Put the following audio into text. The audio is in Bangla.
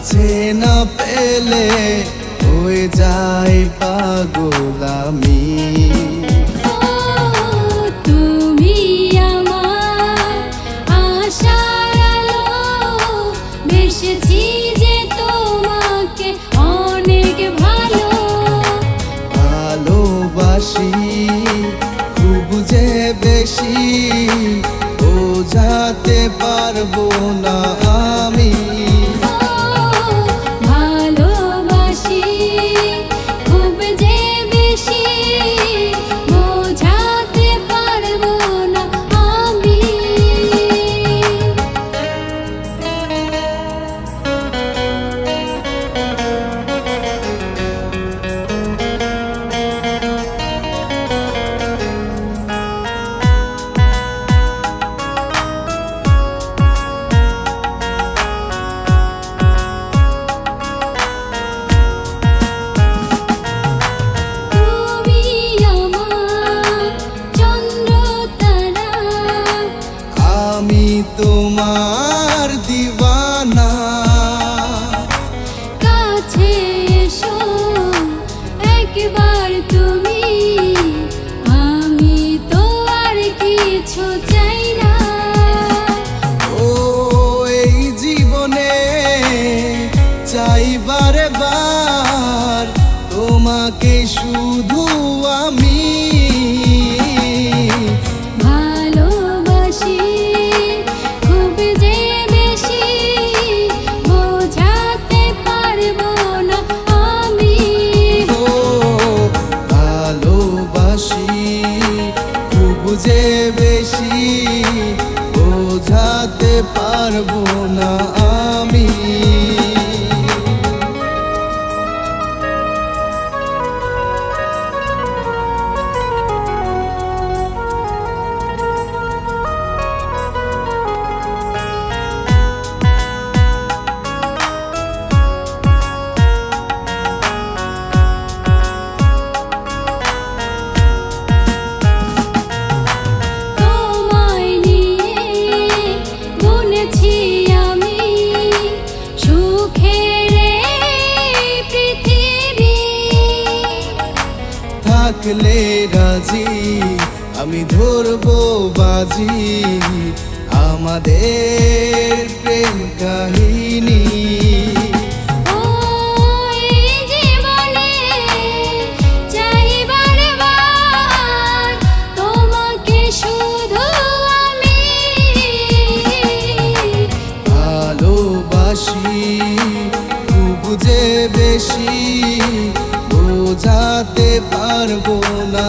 কাছে না পেলে হয়ে যায় পাগল আমি। তুমি আমার আশার আলো, বেসেছি যে তোমাকে অনেক ভালো। ভালোবাসি খুব যে বেশি, বোঝাতে পারবো না আমি। ভালোবাসি খুব যে বেশি, বোঝাতে পারবো না আমি। তোমার দিওয়ানা, কাছে এসো একবার তুমি, আমি তো আর কিছু চাই না। ও এই জীবনে চাই বারবার তোমাকে শুধু আমি। যে বেশি বোঝাতে পারবো না আমি। থাকলে রাজি আমি ধরবো বাজি আমাদের প্রেম কাহিনী। তোমাকে শুধু আমি ভালোবাসি খুব যে বেশি, বোঝাতে পারবো না।